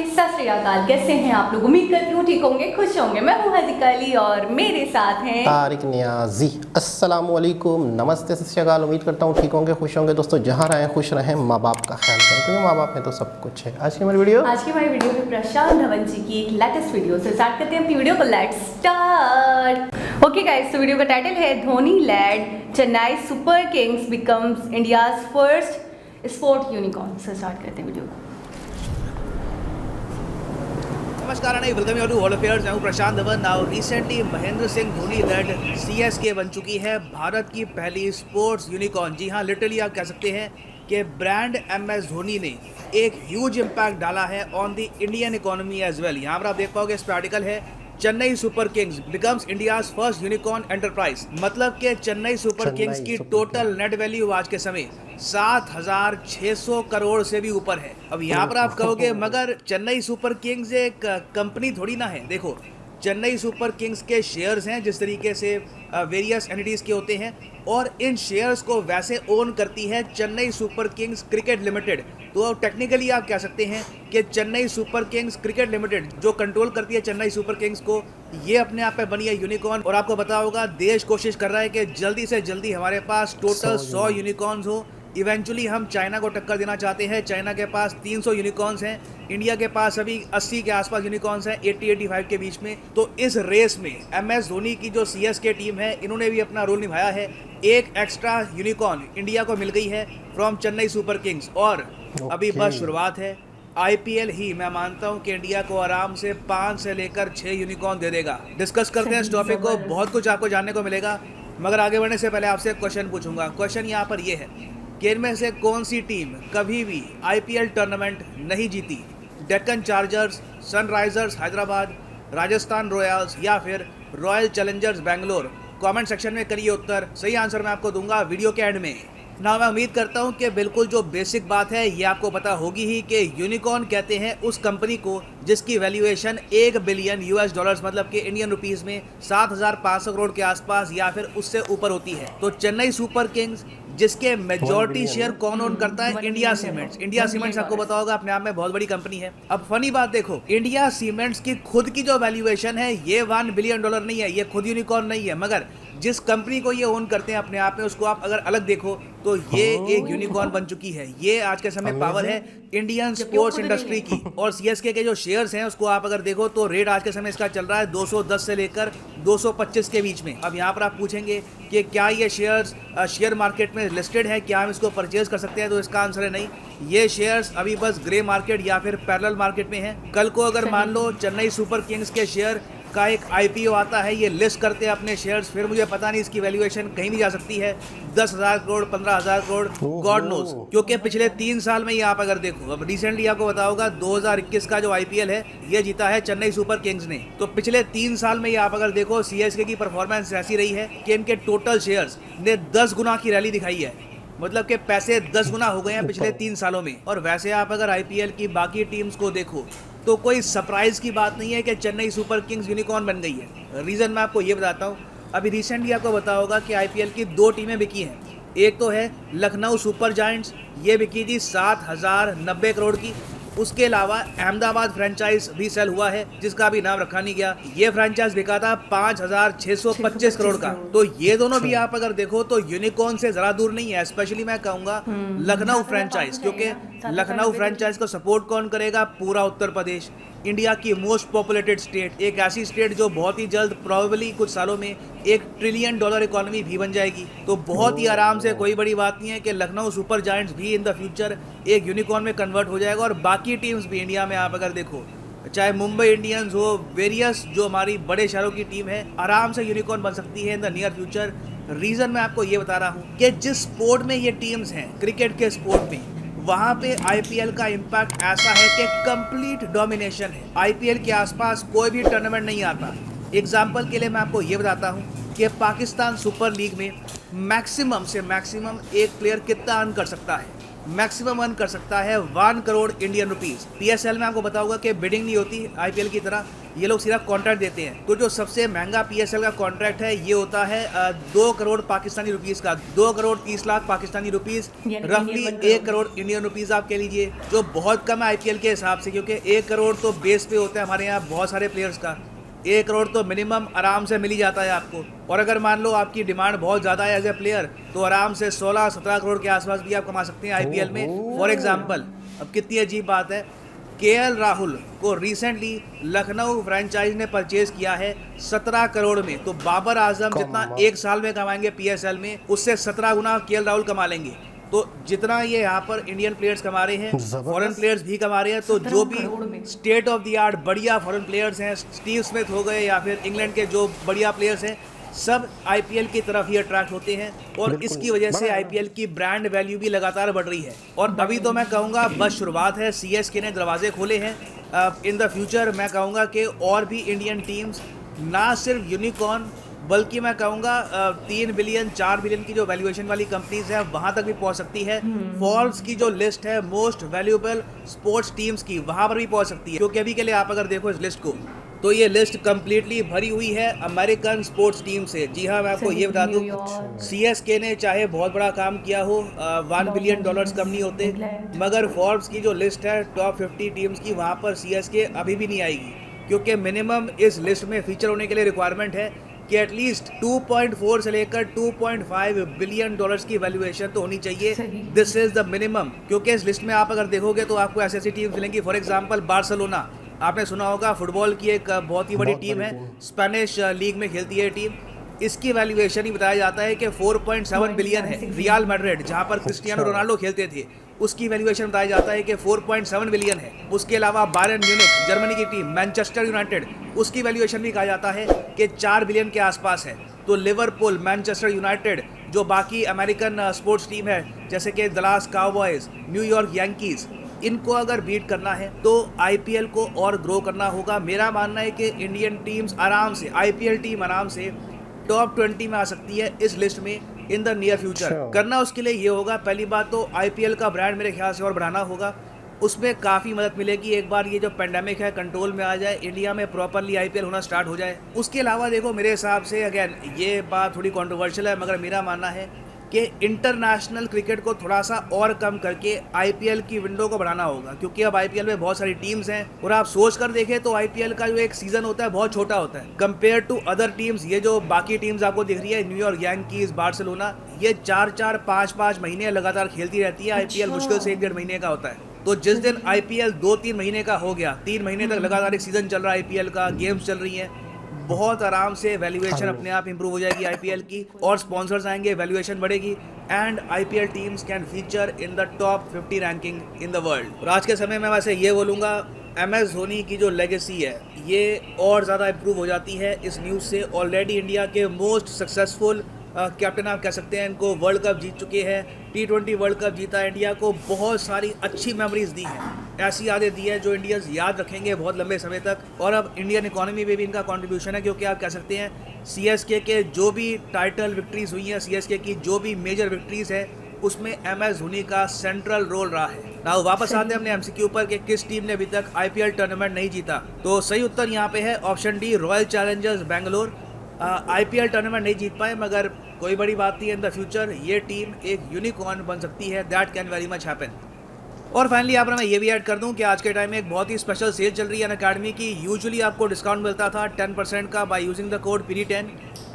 सत श्री अकाल। कैसे हैं आप लोग? उम्मीद करती हूँ ठीक होंगे, खुश होंगे। मैं हूँ हज़िका अली और मेरे साथ हैं तारिक नियाजी। अस्सलाम वालेकुम, नमस्ते, सत श्री अकाल। उम्मीद करता हूँ ठीक होंगे, खुश होंगे। दोस्तों जहाँ रहें खुश रहें, माँ बाप का ख्याल करें क्योंकि माँ बाप में तो सब कुछ है। आज की हमारी वीडियो में प्रशांत धवन जी की एक लेटेस्ट वीडियो से स्टार्ट करते हैं अपनी वीडियो को। Let's start. ओके गाइस, तो वीडियो का टाइटल है Dhoni led Chennai Super Kings becomes India's first sport unicorn. से स्टार्ट करते हैं वीडियो को। नमस्कार and welcome you to world affairs. मैं हूं Prashant Dhawan. Now recently Mahendra Singh Dhoni led CSK बन चुकी है भारत की पहली स्पोर्ट्स यूनिकॉर्न। जी हां, लिटरली आप कह सकते हैं कि ब्रांड एमएस धोनी ने एक ह्यूज इम्पैक्ट डाला है on the Indian economy as well. यहाँ पर आप देख पाओगे इस पर आर्टिकल है, Chennai Super Kings becomes India's first unicorn enterprise. मतलब कि चेन्नई सुपर किंग्स की टोटल नेट वैल्यू आज के समय 7,600 करोड़ से भी ऊपर है। अब यहाँ पर आप कहोगे मगर चेन्नई सुपर किंग्स एक कंपनी थोड़ी ना है। देखो, चेन्नई सुपर किंग्स के शेयर्स हैं जिस तरीके से वेरियस एंटिटीज़ के होते हैं, और इन शेयर्स को वैसे ओन करती है Chennai Super Kings cricket limited. तो टेक्निकली आप कह सकते हैं कि Chennai Super Kings cricket limited जो कंट्रोल करती है चेन्नई सुपर किंग्स को, ये अपने आप पे बनी है यूनिकॉर्न। और आपको पता होगा देश कोशिश कर रहा है कि जल्दी से जल्दी हमारे पास टोटल 100 यूनिकॉर्न्स हो। इवेंचुअली हम चाइना को टक्कर देना चाहते हैं। चाइना के पास 300 यूनिकॉर्न्स हैं, इंडिया के पास अभी 80 के आसपास यूनिकॉर्न्स हैं, 80-85 के बीच में। तो इस रेस में एमएस धोनी की जो सीएसके टीम है, इन्होंने भी अपना रोल निभाया है। एक एक्स्ट्रा यूनिकॉर्न इंडिया को मिल गई है फ्रॉम चेन्नई सुपर किंग्स, और अभी बस शुरुआत है। आईपीएल ही मैं मानता हूं कि इंडिया को आराम से 5 से लेकर 6 यूनिकॉर्न दे देगा। डिस्कस करते हैं इस टॉपिक को, बहुत कुछ आपको जानने को मिलेगा। मगर आगे बढ़ने से पहले आपसे एक क्वेश्चन पूछूंगा। क्वेश्चन यहाँ पर यह है कि इनमें से कौन सी टीम कभी भी आईपीएल टूर्नामेंट नहीं जीती? Deccan chargers, Sunrisers Hyderabad, Rajasthan Royals या फिर royal Challengers Bangalore? Comment section में करिए उत्तर। सही आंसर मैं आपको दूंगा वीडियो के एंड में। ना मैं उम्मीद करता हूं कि बिल्कुल जो बेसिक बात है ये आपको पता होगी ही कि यूनिकॉर्न कहते हैं उस कंपनी को जिसकी वैल्यूएशन 1 बिलियन यूएस डॉलर्स मतलब कि इंडियन रुपीस में 7,500 करोड़ के आसपास या फिर उससे ऊपर होती है। तो चेन्नई सुपर किंग्स जिसके मेजॉरिटी शेयर कौन ओन करता है? India cements. इंडिया सीमेंट्स आपको पता होगा अपने आप में बहुत बड़ी कंपनी है। अब फनी बात देखो, इंडिया सीमेंट्स की खुद की जो वैल्यूएशन है ये 1 बिलियन डॉलर नहीं है, ये खुद यूनिकॉर्न नहीं है, मगर जिस कंपनी को ये ओन करते हैं अपने आप में उसको आप अगर अलग देखो तो ये एक यूनिकॉर्न बन चुकी है। ये आज के समय पावर है इंडियन स्पोर्ट्स इंडस्ट्री की। और सीएसके के जो शेयर्स हैं उसको आप अगर देखो तो रेट आज के समय इसका चल रहा है 210 से लेकर 225 के बीच में। अब यहाँ पर आप पूछेंगे कि क्या ये शेयर्स शेयर मार्केट में लिस्टेड है, क्या हम इसको परचेज कर सकते हैं? तो इसका आंसर है नहीं। ये शेयर्स अभी बस ग्रे मार्केट या फिर पैरेलल मार्केट में है। कल को अगर मान लो चेन्नई सुपर किंग्स के शेयर का एक आईपीओ आता है, ये लिस्ट करते हैं अपने शेयर्स, फिर मुझे पता नहीं इसकी वैल्यूएशन कहीं भी जा सकती है 10,000 करोड़, 15,000 करोड़, गॉड नोज। क्योंकि पिछले 3 साल में ही आप अगर देखो, अब रिसेंटली आपको पता होगा 2021 का जो आईपीएल है ये जीता है चेन्नई सुपर किंग्स ने। तो पिछले 3 साल में ही आप अगर देखो सीएसके की परफॉर्मेंस ऐसी रही है कि इनके टोटल शेयर्स ने 10 गुना की रैली दिखाई है। मतलब कि पैसे 10 गुना हो गए हैं पिछले 3 सालों में। और वैसे आप अगर आईपीएल की बाकी टीम्स को देखो तो कोई सरप्राइज की बात नहीं है कि चेन्नई सुपर किंग्स यूनिकॉर्न बन गई है। रीज़न मैं आपको ये बताता हूँ। अभी रिसेंटली आपको पता होगा कि आईपीएल की 2 टीमें बिकी हैं। एक तो है लखनऊ सुपर जायंट्स, ये बिकी थी 7,090 करोड़ की। उसके अलावा अहमदाबाद फ्रेंचाइज भी सेल हुआ है जिसका अभी नाम रखा नहीं गया। ये फ्रेंचाइज बिका था 5,625 करोड़ का। तो ये दोनों भी आप अगर देखो तो यूनिकॉर्न से जरा दूर नहीं है। स्पेशली मैं कहूँगा लखनऊ फ्रेंचाइज, क्योंकि लखनऊ फ्रेंचाइज को सपोर्ट कौन करेगा? पूरा उत्तर प्रदेश, इंडिया की मोस्ट पॉपुलेटेड स्टेट, एक ऐसी स्टेट जो बहुत ही जल्द प्रोबेबली कुछ सालों में $1 ट्रिलियन इकोनॉमी भी बन जाएगी। तो बहुत ही आराम से, कोई बड़ी बात नहीं है कि लखनऊ सुपर जायंट्स भी इन द फ्यूचर एक यूनिकॉर्न में कन्वर्ट हो जाएगा। और बाकी टीम्स भी इंडिया में आप अगर देखो, चाहे मुंबई इंडियंस हो, वेरियस जो हमारी बड़े शहरों की टीम है, आराम से यूनिकॉर्न बन सकती है in the near future. Reason मैं आपको ये बता रहा हूँ कि जिस स्पोर्ट में ये टीम्स हैं, क्रिकेट के स्पोर्ट में, वहाँ पे आईपीएल का इम्पैक्ट ऐसा है कि कंप्लीट डोमिनेशन है। आईपीएल के आसपास कोई भी टूर्नामेंट नहीं आता। एग्जाम्पल के लिए मैं आपको ये बताता हूँ कि पाकिस्तान सुपर लीग में मैक्सिमम से मैक्सिमम एक प्लेयर कितना अर्न कर सकता है। मैक्सिमम अर्न कर सकता है 1 करोड़ इंडियन रुपीस। पीएसएल में आपको बताऊंगा कि बिडिंग नहीं होती आईपीएल की तरह, ये लोग सिर्फ कॉन्ट्रैक्ट देते हैं। तो जो सबसे महंगा पीएसएल का कॉन्ट्रैक्ट है ये होता है 2 करोड़ पाकिस्तानी रुपीस का, 2 करोड़ 30 लाख पाकिस्तानी रुपीस, रफली 1 करोड़ इंडियन रुपीस आप कह लीजिए, जो बहुत कम है आईपीएल के हिसाब से, क्योंकि 1 करोड़ तो बेस पे होता है हमारे यहाँ बहुत सारे प्लेयर्स का। 1 करोड़ तो मिनिमम आराम से मिल ही जाता है आपको। और अगर मान लो आपकी डिमांड बहुत ज़्यादा है एज ए प्लेयर, तो आराम से 16-17 करोड़ के आसपास भी आप कमा सकते हैं आईपीएल में। फॉर एग्जांपल, अब कितनी अजीब बात है, केएल राहुल को रिसेंटली लखनऊ फ्रेंचाइज ने परचेज किया है 17 करोड़ में। तो बाबर आजम जितना एक साल में कमाएंगे पीएसएल में, उससे 17 गुना केएल राहुल कमा लेंगे। तो जितना ये यहाँ पर इंडियन प्लेयर्स कमा रहे हैं, फॉरेन प्लेयर्स भी कमा रहे हैं। तो जो भी स्टेट ऑफ द आर्ट बढ़िया फॉरेन प्लेयर्स हैं, स्टीव स्मिथ हो गए या फिर इंग्लैंड के जो बढ़िया प्लेयर्स हैं, सब आईपीएल की तरफ ही अट्रैक्ट होते हैं। और इसकी वजह से आईपीएल की ब्रांड वैल्यू भी लगातार बढ़ रही है। और अभी तो मैं कहूँगा बस शुरुआत है, सीएसके ने दरवाजे खोले हैं। इन द फ्यूचर मैं कहूँगा कि और भी इंडियन टीम्स, ना सिर्फ यूनिकॉर्न बल्कि मैं कहूँगा 3 बिलियन 4 बिलियन की जो वैल्यूएशन वाली कंपनीज है वहाँ तक भी पहुँच सकती है। फॉर्ब्स की जो लिस्ट है मोस्ट वैल्यूएबल स्पोर्ट्स टीम्स की, वहाँ पर भी पहुँच सकती है। क्योंकि अभी के लिए आप अगर देखो इस लिस्ट को, तो ये लिस्ट कंप्लीटली भरी हुई है अमेरिकन स्पोर्ट्स टीम से। जी हाँ, मैं आपको ये बता दूँ, सीएसके ने चाहे बहुत बड़ा काम किया हो, $1 बिलियन कम नहीं होते, मगर फॉर्ब्स की जो लिस्ट है टॉप 50 टीम्स की, वहाँ पर सीएसके अभी भी नहीं आएगी। क्योंकि मिनिमम इस लिस्ट में फीचर होने के लिए रिक्वायरमेंट है कि एटलीस्ट 2.4 से लेकर 2.5 बिलियन डॉलर्स की वैल्यूएशन तो होनी चाहिए। This is the minimum. क्योंकि इस लिस्ट में आप अगर देखोगे तो आपको ऐसी ऐसी टीम मिलेंगी, फॉर एग्जांपल बार्सिलोना, आपने सुना होगा, फुटबॉल की एक बहुत ही बड़ी टीम है, स्पेनिश लीग में खेलती है टीम। इसकी वैल्यूएशन ही बताया जाता है कि 4.7 बिलियन है। रियल मैड्रिड, जहां पर क्रिस्टियानो रोनाल्डो खेलते थे, उसकी वैल्यूएशन बताया जाता है कि 4.7 बिलियन है। उसके अलावा बायर्न म्यूनिख, जर्मनी की टीम, मैनचेस्टर यूनाइटेड, उसकी वैल्यूएशन भी कहा जाता है कि 4 बिलियन के आसपास है। तो लिवरपूल, मैनचेस्टर यूनाइटेड, जो बाकी अमेरिकन स्पोर्ट्स टीम है जैसे कि दलास काउबॉयज, न्यूयॉर्क यांकीज, इनको अगर बीट करना है तो आईपीएल को और ग्रो करना होगा। मेरा मानना है कि इंडियन टीम्स आराम से, आईपीएल टीम आराम से टॉप 20 में आ सकती है इस लिस्ट में इन द नियर फ्यूचर। करना उसके लिए ये होगा, पहली बात तो आईपीएल का ब्रांड मेरे ख्याल से और बढ़ाना होगा, उसमें काफ़ी मदद मिलेगी। एक बार ये जो पेंडेमिक है कंट्रोल में आ जाए, इंडिया में प्रॉपरली आईपीएल होना स्टार्ट हो जाए। उसके अलावा देखो, मेरे हिसाब से अगेन ये बात थोड़ी कंट्रोवर्शियल है, मगर मेरा मानना है कि इंटरनेशनल क्रिकेट को थोड़ा सा और कम करके आईपीएल की विंडो को बढ़ाना होगा। क्योंकि अब आईपीएल में बहुत सारी टीम्स हैं और आप सोच कर देखें तो आईपीएल का जो एक सीजन होता है बहुत छोटा होता है कंपेयर टू अदर टीम्स। ये जो बाकी टीम्स आपको दिख रही है, न्यूयॉर्क यांकीज, बार्सिलोना, ये 4-4, 5-5 महीने लगातार खेलती रहती है। आईपीएल मुश्किल से 1-1.5 महीने का होता है। तो जिस दिन आईपीएल 2-3 महीने का हो गया, 3 महीने तक लगातार एक सीजन चल रहा है आईपीएल का, गेम्स चल रही हैं, बहुत आराम से वैल्यूएशन अपने आप इंप्रूव हो जाएगी आईपीएल की, और स्पॉन्सर्स आएंगे, वैल्यूएशन बढ़ेगी, and IPL teams can feature in the top 50 ranking in the world. और आज के समय में वैसे ये बोलूँगा, MS धोनी की जो लेगेसी है ये और ज़्यादा इंप्रूव हो जाती है इस न्यूज़ से। ऑलरेडी इंडिया के मोस्ट सक्सेसफुल कैप्टन आप कह सकते हैं, इनको वर्ल्ड कप जीत चुके हैं, T20 वर्ल्ड कप जीता इंडिया को, बहुत सारी अच्छी मेमोरीज दी हैं, ऐसी यादें दी हैं जो इंडियंस याद रखेंगे बहुत लंबे समय तक। और अब इंडियन इकोनॉमी में भी इनका कंट्रीब्यूशन है, क्योंकि आप कह सकते हैं सीएसके के जो भी टाइटल विक्ट्रीज हुई हैं, सीएसके की जो भी मेजर विक्ट्रीज है, उसमें MS धोनी का सेंट्रल रोल रहा है। ना वापस आते हैं अपने एमसीक्यू पर कि किस टीम ने अभी तक आईपीएल टूर्नामेंट नहीं जीता, तो सही उत्तर यहाँ पे है option D, royal Challengers Bangalore. IPL tournament नहीं जीत पाए, मगर कोई बड़ी बात नहीं है, इन द फ्यूचर ये टीम एक यूनिकॉर्न बन सकती है, that can very much happen. और फाइनली यहाँ पर मैं ये भी ऐड कर दूँ कि आज के टाइम में एक बहुत ही स्पेशल सेल चल रही है अनअकैडमी की। यूजुअली आपको डिस्काउंट मिलता था 10% का by using the code PD10।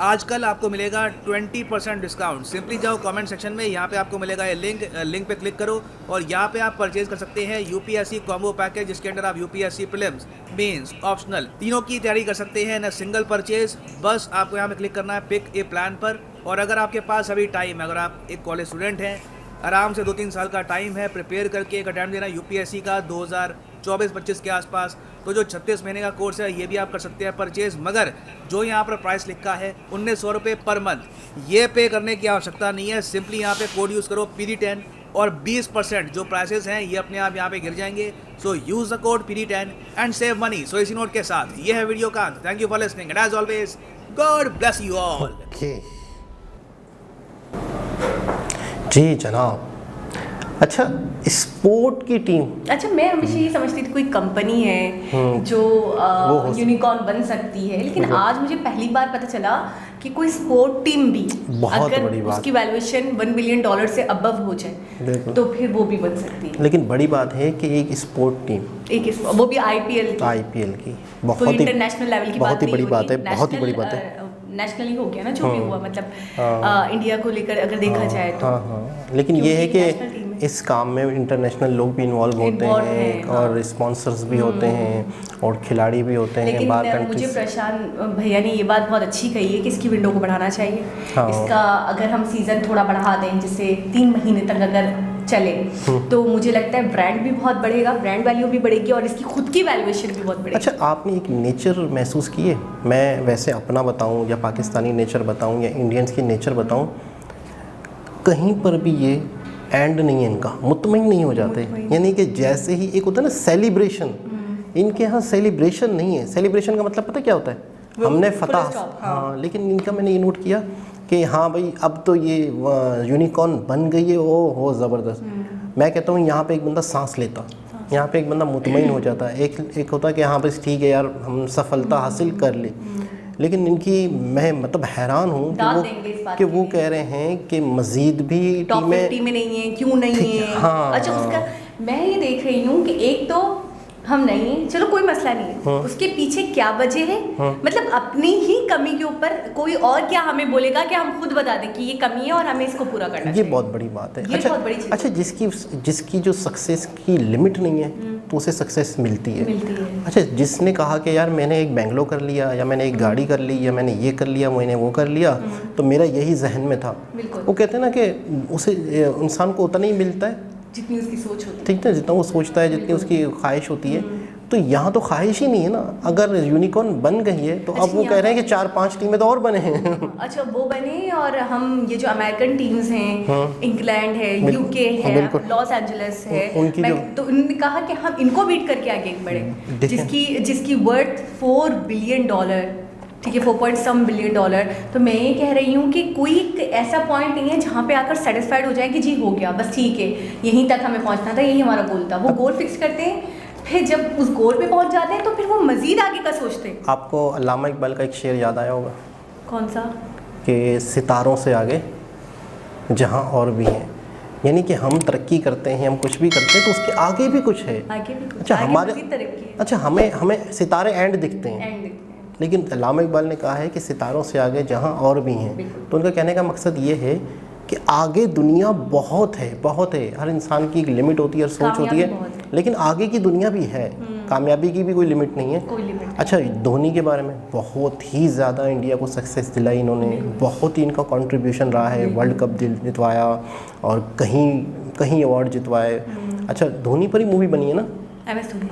आजकल आपको मिलेगा 20% डिस्काउंट। सिंपली जाओ कमेंट सेक्शन में, यहाँ पे आपको मिलेगा ये लिंक पे क्लिक करो और यहाँ पे आप परचेज कर सकते हैं यूपीएससी कॉम्बो पैकेज, जिसके अंदर आप यूपीएससी प्रीलिम्स, मेंस, ऑप्शनल तीनों की तैयारी कर सकते हैं इन सिंगल परचेज। बस आपको यहाँ पे क्लिक करना है पिक ए प्लान पर। और अगर आपके पास अभी टाइम है, अगर आप एक कॉलेज स्टूडेंट हैं, आराम से 2-3 साल का टाइम है, प्रिपेयर करके एक अटैम्प्ट देना यूपीएससी का 2024-25 के आसपास, तो जो 36 महीने का कोर्स है ये भी आप कर सकते हैं परचेज। मगर जो यहाँ पर प्राइस लिखा है 1900 रुपये पर मंथ, ये पे करने की आवश्यकता नहीं है। सिंपली यहाँ पे कोड यूज़ करो PD10 और 20% जो प्राइसेस हैं ये अपने आप यहाँ पे गिर जाएंगे। So use the code PD10 and save money. So इसी नोट के साथ ये है वीडियो का। Thank you for listening and as always God bless you all. जी जनाब, अच्छा, स्पोर्ट की टीम। अच्छा, मैं हमेशा ये समझती थी कोई कंपनी है जो यूनिकॉर्न बन सकती है, लेकिन आज मुझे पहली बार पता चला कि कोई स्पोर्ट टीम भी बहुत अगर बड़ी बात। उसकी वैल्यूएशन $1 बिलियन से अबव हो जाए तो फिर वो भी बन सकती है। लेकिन बड़ी बात है कि एक स्पोर्ट टीम, वो भी आईपीएल की बहुत कोई ही इंटरनेशनल लेवल की बहुत ही बड़ी बात है, नेशनल- बहुत ही बड़ी बात है। नेशनली हो गया ना जो भी हुआ, मतलब इंडिया को लेकर अगर देखा जाए तो। हाँ, लेकिन ये है क्योंकि national team कि इस काम में इंटरनेशनल लोग भी इन्वॉल्व होते हैं और स्पॉन्सर्स भी होते हैं और खिलाड़ी भी होते हैं लेकिन बाहर मुझे कंट्रीज। प्रशांत भैया ने ये बात बहुत अच्छी कही है कि इसकी विंडो को बढ़ाना चाहिए। हाँ। इसका अगर हम सीज़न थोड़ा बढ़ा दें, जिससे 3 महीने तक अगर चले तो मुझे लगता है ब्रांड भी बहुत बढ़ेगा, ब्रांड वैल्यू भी बढ़ेगी और इसकी खुद की वैल्यूएशन भी बहुत बढ़ेगी। अच्छा, आपने एक नेचर महसूस किए, मैं वैसे अपना बताऊं या पाकिस्तानी नेचर बताऊं या इंडियंस की नेचर बताऊं, कहीं पर भी ये एंड नहीं है इनका, मुतमईन नहीं हो जाते। यानी कि जैसे ही एक होता है ना सेलिब्रेशन, इनके यहाँ सेलिब्रेशन नहीं है। सेलिब्रेशन का मतलब पता क्या होता है? हमने फतह, हाँ, लेकिन इनका मैंने ये नोट किया कि हाँ भाई अब तो ये यूनिकॉर्न बन गई है, ओ हो ज़बरदस्त। मैं कहता हूँ यहाँ पे एक बंदा सांस लेता, यहाँ पे एक बंदा मुतमईन हो जाता है। एक होता है कि हाँ बस ठीक है यार, हम सफलता हासिल कर ली। लेकिन इनकी मैं मतलब हैरान हूँ कि वो कह रहे हैं कि मज़ीद भी टॉप 50 में नहीं है, क्यों नहीं है? हाँ, अच्छा, उसका मैं ये देख रही हूँ कि एक तो हम नहीं हैं, चलो कोई मसला नहीं है, उसके पीछे क्या वजह है? मतलब अपनी ही कमी के ऊपर कोई और क्या हमें बोलेगा कि हम खुद बता दें कि ये कमी है और हमें इसको पूरा करना चाहिए। ये बहुत बड़ी बात है। ये बहुत बड़ी चीज़ अच्छा, जिसकी जो सक्सेस की लिमिट नहीं है तो उसे सक्सेस मिलती है। अच्छा, जिसने कहा कि यार मैंने एक बैंगलो कर लिया या मैंने एक गाड़ी कर ली या मैंने ये कर लिया, मैंने वो कर लिया, तो मेरा यही जहन में था। वो कहते हैं ना कि उसे इंसान को उतना नहीं मिलता है जितनी उसकी सोच होती है, ठीक है, जितना वो सोचता है, जितनी उसकी ख्वाहिश होती है। तो यहाँ तो ख्वाहिश ही नहीं है ना। अगर यूनिकॉर्न बन गई है तो अब वो कह रहे हैं कि 4-5 टीमें तो और बने हैं। अच्छा, वो बने और हम ये जो अमेरिकन टीम्स हैं, इंग्लैंड है, यूके है, लॉस एंजलिस है, तो उन्होंने कहा कि हम इनको बीट करके आगे बढ़े, जिसकी वर्थ $4 बिलियन, ठीक है, 4 बिलियन। तो मैं ये कह रही हूँ कि कोई ऐसा पॉइंट नहीं है जहाँ पे आकर सेटिस्फाइड हो जाए कि जी हो गया, बस ठीक है, यहीं तक हमें पहुँचना था, यही हमारा गोल था। वो गोल फिक्स करते हैं, फिर जब उस गोल पे पहुँच जाते हैं तो फिर वो मज़ीद आगे का सोचते हैं। आपको अल्लामा इकबाल का एक शेर याद आया होगा? कौन सा? कि सितारों से आगे जहाँ और भी हैं। यानी कि हम तरक्की करते हैं, हम कुछ भी करते हैं तो उसके आगे भी कुछ है। आगे भी कुछ, अच्छा, आगे हमारे मज़ीद तरक्की है। अच्छा, हमें सितारे एंड दिखते हैं, लेकिन अल्लामा इकबाल ने कहा है कि सितारों से आगे जहाँ और भी हैं। तो उनका कहने का मकसद ये है कि आगे दुनिया बहुत है। हर इंसान की एक लिमिट होती है और सोच होती है, लेकिन आगे की दुनिया भी है। कामयाबी की भी कोई लिमिट नहीं है। अच्छा, धोनी के बारे में बहुत ही ज़्यादा इंडिया को सक्सेस दिलाई इन्होंने, बहुत ही इनका कंट्रीब्यूशन रहा है। वर्ल्ड कप जितवाया और कहीं अवार्ड जितवाए। अच्छा, धोनी पर ही मूवी बनी है ना,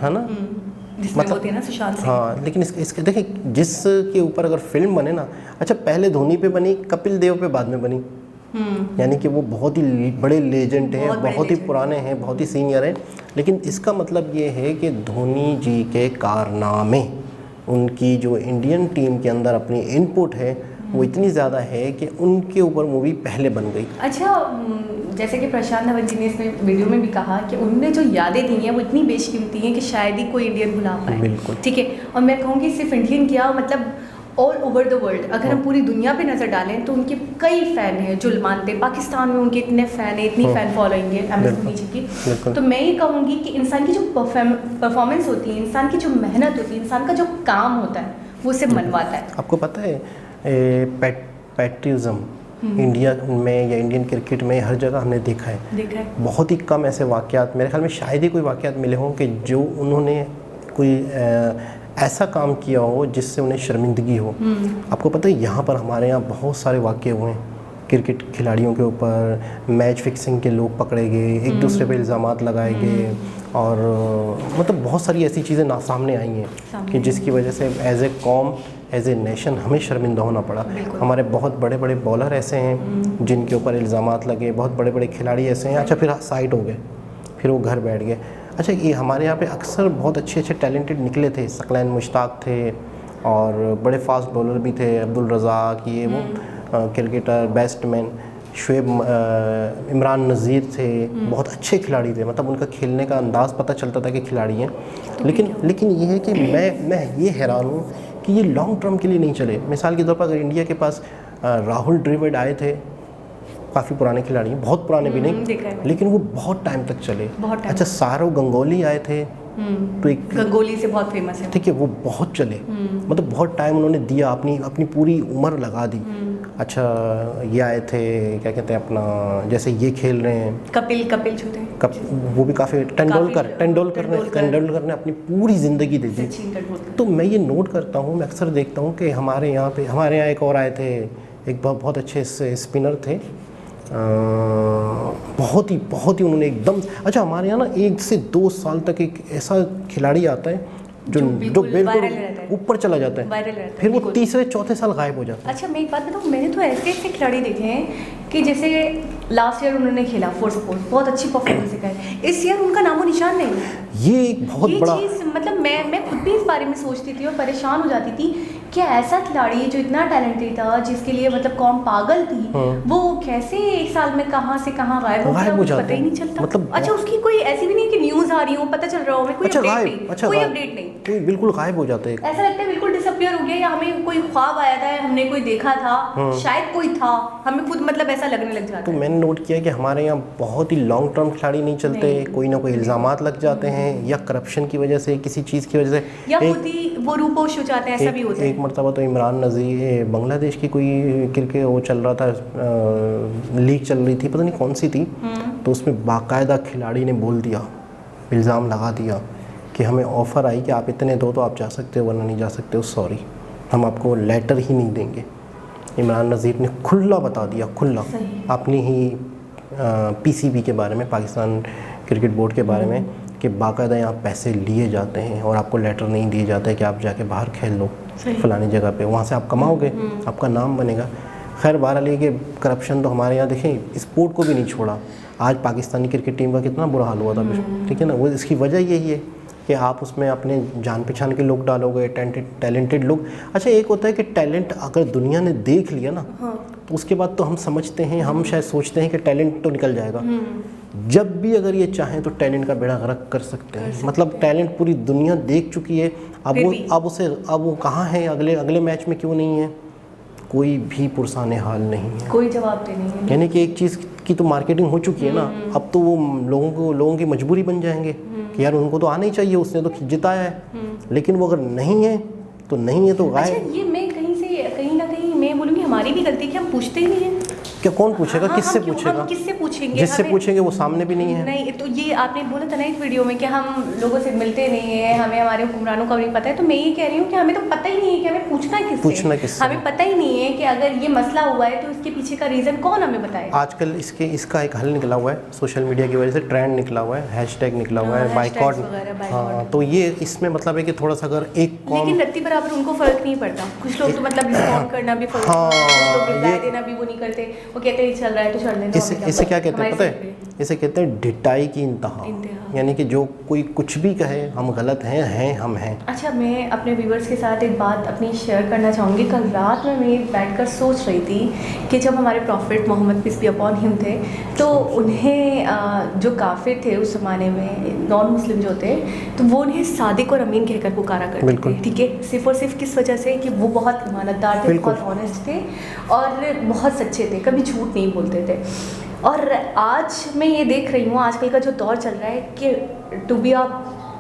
है ना, मतलब ना सुशांत सिंह। हाँ, लेकिन इसके देखिए, जिसके ऊपर अगर फिल्म बने ना, अच्छा पहले धोनी पे बनी, कपिल देव पे बाद में बनी। यानी कि वो बहुत ही बड़े लेजेंड हैं, बहुत ही पुराने हैं, बहुत ही सीनियर हैं। लेकिन इसका मतलब ये है कि धोनी जी के कारनामे, उनकी जो इंडियन टीम के अंदर अपनी इनपुट है वो इतनी ज़्यादा है कि उनके ऊपर मूवी पहले बन गई। अच्छा, जैसे कि प्रशांत धवन जी ने इसमें वीडियो में भी कहा कि उनने जो यादें दी हैं वो इतनी बेशकीमती हैं कि शायद ही कोई इंडियन भुला पाए। बिल्कुल, ठीक है। और मैं कहूँगी सिर्फ इंडियन क्या, मतलब ऑल ओवर द वर्ल्ड, अगर हम पूरी दुनिया पे नज़र डालें तो उनके कई फ़ैन हैं जो मानते हैं। पाकिस्तान में उनके इतने फ़ैन हैं, इतनी फ़ैन फॉलोइंग है MS धोनी जी की। तो मैं ये कहूँगी कि इंसान की जो परफॉर्मेंस होती है, इंसान की जो मेहनत होती है, इंसान का जो काम होता है, वो उसे मनवाता है। आपको पता है पैट्रियटिज्म इंडिया में या इंडियन क्रिकेट में हर जगह हमने देखा है। बहुत ही कम ऐसे वाक़यात, मेरे ख्याल में शायद ही कोई वाक़यात मिले हों कि जो उन्होंने कोई ऐसा काम किया हो जिससे उन्हें शर्मिंदगी हो। आपको पता है यहाँ पर हमारे यहाँ बहुत सारे वाक़े हुए हैं क्रिकेट खिलाड़ियों के ऊपर, मैच फिक्सिंग के लोग पकड़े गए, एक दूसरे पे इल्ज़ामात लगाए गए, और मतलब बहुत सारी ऐसी चीज़ें सामने आई हैं कि जिसकी वजह से एज ए कॉम, एज ए नेशन हमें शर्मिंदा होना पड़ा। हमारे बहुत बड़े बड़े बॉलर ऐसे हैं जिनके ऊपर इल्ज़ामात लगे, बहुत बड़े बड़े खिलाड़ी ऐसे हैं। अच्छा, फिर साइड हो गए, फिर वो घर बैठ गए। अच्छा, ये हमारे यहाँ पे अक्सर बहुत अच्छे टैलेंटेड निकले थे। सकलैन मुश्ताक थे और बड़े फास्ट बॉलर भी थे, अब्दुल रज़ाक, ये वो क्रिकेटर, बैट्समैन। शुएब इमरान नज़ीर थे, बहुत अच्छे खिलाड़ी थे, मतलब उनका खेलने का अंदाज़ पता चलता था कि खिलाड़ी हैं। लेकिन ये है कि मैं ये हैरान हूँ कि ये लॉन्ग टर्म के लिए नहीं चले। मिसाल के तौर पर अगर इंडिया के पास राहुल द्रविड़ आए थे, काफ़ी पुराने खिलाड़ी हैं, बहुत पुराने भी नहीं, लेकिन वो बहुत टाइम तक चले। अच्छा, सौरव गंगोली आए थे, तो एक गंगोली से बहुत फेमस है, ठीक है, वो बहुत चले, मतलब बहुत टाइम उन्होंने दिया, अपनी पूरी उम्र लगा दी। अच्छा, ये आए थे, क्या कहते हैं अपना, जैसे ये खेल रहे हैं कपिल छोटे, वो भी काफ़ी, तेंदुलकर ने अपनी पूरी ज़िंदगी दे दी। तो मैं ये नोट करता हूँ, मैं अक्सर देखता हूँ कि हमारे यहाँ एक और आए थे, एक बहुत अच्छे स्पिनर थे, बहुत ही उन्होंने एकदम, अच्छा हमारे यहाँ ना 1 से 2 साल तक एक ऐसा खिलाड़ी आता है जो बिल्कुल ऊपर चला जाता है, फिर वो तीसरे चौथे साल गायब हो जाता है। अच्छा, मैं एक बात बताऊँ, मैंने तो ऐसे खिलाड़ी देखे हैं कि जैसे लास्ट ईयर उन्होंने खेला फॉर सपोज, बहुत अच्छी परफॉर्मेंस दिखाई, इस ईयर उनका नामो निशान नहीं है। ये एक बहुत बड़ा चीज़, मतलब मैं खुद भी इस बारे में सोचती थी और परेशान हो जाती थी कि ऐसा खिलाड़ी जो इतना टैलेंटेड था, जिसके लिए मतलब कौम पागल थी, वो कैसे 1 साल में कहाँ से कहाँ गायब हो गया, पता ही नहीं चलता। मतलब अच्छा, उसकी कोई ऐसी भी नहीं कि न्यूज़ आ रही हो, पता चल रहा हो, कोई अपडेट नहीं, कोई बिल्कुल गायब हो जाता है, ऐसा लगता है बिल्कुल डिसअपीयर हो गया, या हमें कोई ख्वाब आया था, हमने कोई देखा था, शायद कोई था, हमें खुद मतलब ऐसा लगने लग जाता है। तो मैंने नोट किया कि हमारे यहाँ बहुत ही लॉन्ग टर्म खिलाड़ी नहीं चलते, कोई ना कोई इल्ज़ामात लग जाते हैं, या करप्शन की वजह से, किसी चीज़ की वजह से, या खुद ही वो रूपोश हो जाते हैं, ऐसा भी होता है। एक मरतबा तो इमरान नज़ीर, बांग्लादेश की कोई क्रिकेट वो चल रहा था, लीग चल रही थी, पता नहीं कौन सी थी, तो उसमें बाकायदा खिलाड़ी ने बोल दिया, इल्ज़ाम लगा दिया कि हमें ऑफ़र आई कि आप इतने दो तो आप जा सकते हो, वरना नहीं जा सकते हो, सॉरी, हम आपको लेटर ही नहीं देंगे। इमरान नज़ीर ने खुला बता दिया, खुला अपनी ही पीसीबी के बारे में, पाकिस्तान क्रिकेट बोर्ड के बारे में, कि बाकायदा यहाँ पैसे लिए जाते हैं और आपको लेटर नहीं दिए जाते कि आप जाके बाहर खेल लो फलानी जगह पे, वहाँ से आप कमाओगे, आपका नाम बनेगा। खैर बहरहाल ये कि करप्शन तो हमारे यहाँ देखें स्पोर्ट को भी नहीं छोड़ा। आज पाकिस्तानी क्रिकेट टीम का कितना बुरा हाल हुआ था, ठीक है ना, वो इसकी वजह यही है कि आप उसमें अपने जान पहचान के लोग डालोगे, टैलेंटेड लोग। अच्छा, एक होता है कि टैलेंट अगर दुनिया ने देख लिया ना, तो उसके बाद तो हम समझते हैं, हम शायद सोचते हैं कि टैलेंट तो निकल जाएगा। जब भी अगर ये चाहें तो टैलेंट का बेड़ा गर्क कर सकते हैं, मतलब टैलेंट पूरी दुनिया देख चुकी है, अब वो कहाँ है, अगले मैच में क्यों नहीं है, कोई भी पुरसाने हाल नहीं है, कोई जवाब नहीं है। यानी कि एक चीज़ की तो मार्केटिंग हो चुकी है ना, अब तो वो लोगों की मजबूरी बन जाएंगे कि यार उनको तो आना ही चाहिए, उसने तो जिताया है, लेकिन वो अगर नहीं है तो नहीं है, तो गायब। अच्छा, ये मैं कहीं ना कहीं मैं बोलूँगी हमारी भी गलती कि हम पूछते ही नहीं है। क्या कौन पूछेगा, किससे पूछेगा, हम किससे पूछेंगे, जिससे पूछेंगे वो सामने भी नहीं है। नहीं, तो ये आपने बोला था ना एक वीडियो में कि हम लोगों से मिलते नहीं है, हमें हमारे हुक्मरानों का नहीं पता है, तो मैं ये कह रही हूँ कि हमें तो पता ही नहीं है कि हमें पूछना किससे, हमें पता ही नहीं है कि अगर ये मसला हुआ है तो इसके पीछे का रीज़न कौन हमें बताए। आजकल इसका एक हल निकला हुआ है, सोशल मीडिया की वजह से ट्रेंड निकला हुआ है, हैशटैग निकला हुआ है, बाइकॉट। हाँ, तो ये इसमें मतलब है कि थोड़ा सा अगर एक लेकिन रत्ती बराबर उनको फ़र्क नहीं पड़ता, कुछ लोग तो मतलब रिस्पॉन्ड करना भी फर्क, कुछ लोग रिप्लाई देना भी वो नहीं करते, वो कहते हैं चल रहा है तो चल देना। इसे क्या कहते हैं पता है, इसे कहते हैं ढिठाई की इंतहा, यानी कि जो कोई कुछ भी कहे हम गलत हैं हम हैं। अच्छा, मैं अपने व्यूवर्स के साथ एक बात अपनी शेयर करना चाहूँगी। कल रात में मैं बैठकर सोच रही थी कि जब हमारे prophet Muhammad peace be upon him थे, तो उन्हें जो काफिर थे उस ज़माने में, नॉन मुस्लिम जो थे, तो वो उन्हें सादिक और अमीन कहकर पुकारा करते थे, ठीक है, सिर्फ और सिर्फ किस वजह से कि वो बहुत ईमानदार थे, बहुत ऑनेस्ट थे और बहुत सच्चे थे, कभी झूठ नहीं बोलते थे। और आज मैं ये देख रही हूँ, आजकल का जो दौर चल रहा है कि टू बी अ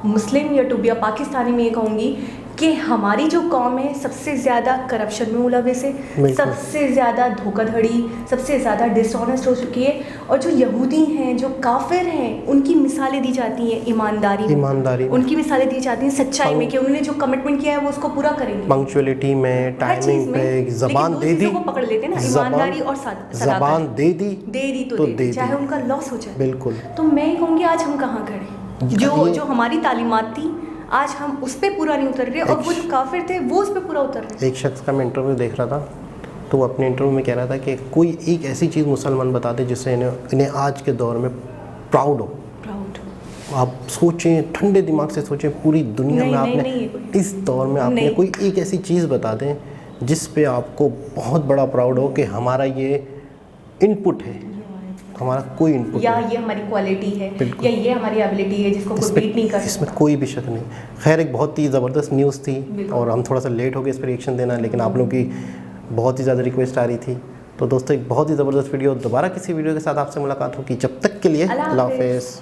मुस्लिम या टू बी अ पाकिस्तानी, में ये कहूँगी कि हमारी जो कौम है सबसे ज़्यादा करप्शन में मुलविस है, सबसे ज़्यादा धोखाधड़ी, सबसे ज़्यादा डिसऑनेस्ट हो चुकी है। और जो यहूदी हैं, जो काफिर हैं, उनकी मिसालें दी जाती हैं ईमानदारी, उनकी मिसालें दी जाती हैं सच्चाई में कि उन्होंने जो कमिटमेंट किया है वो उसको पूरा करेंगे, पंक्चुअलिटी में, टाइमिंग पे, ज़बान दे दी, को पकड़ लेते हैं ना, ईमानदारी और ज़बान दे दी तो दे दी, चाहे उनका लॉस हो जाए। बिल्कुल। तो मैं कहूँगी आज हम कहाँ खड़े, जो हमारी तालीमात थी आज हम उस पर पूरा नहीं उतर रहे, और वो जो काफिर थे वो उस पर पूरा उतर रहे। एक शख्स का मैं इंटरव्यू देख रहा था, तो वो अपने इंटरव्यू में कह रहा था कि कोई एक ऐसी चीज़ मुसलमान बताते जिससे इन्हें आज के दौर में प्राउड हो। आप सोचें, ठंडे दिमाग से सोचें, पूरी दुनिया में आपने इस दौर में आपने कोई एक ऐसी चीज़ बता दें जिस पे आपको बहुत बड़ा प्राउड हो कि हमारा ये इनपुट है, हमारा कोई इनपुट या नहीं। ये हमारी क्वालिटी है, बिल्कुल। या ये हमारी एबिलिटी है जिसको कोई बीट नहीं कर सकता। इसमें कोई भी शक नहीं। खैर एक बहुत ही ज़बरदस्त न्यूज़ थी बिल्कुल। और हम थोड़ा सा लेट हो गए इस पर रिएक्शन देना, लेकिन आप लोगों की बहुत ही ज़्यादा रिक्वेस्ट आ रही थी। तो दोस्तों एक बहुत ही ज़बरदस्त वीडियो, दोबारा किसी वीडियो के साथ आपसे मुलाकात होगी। जब तक के लिए अल्लाह अल्लाह हाफ़िज़। हाफ़िज़।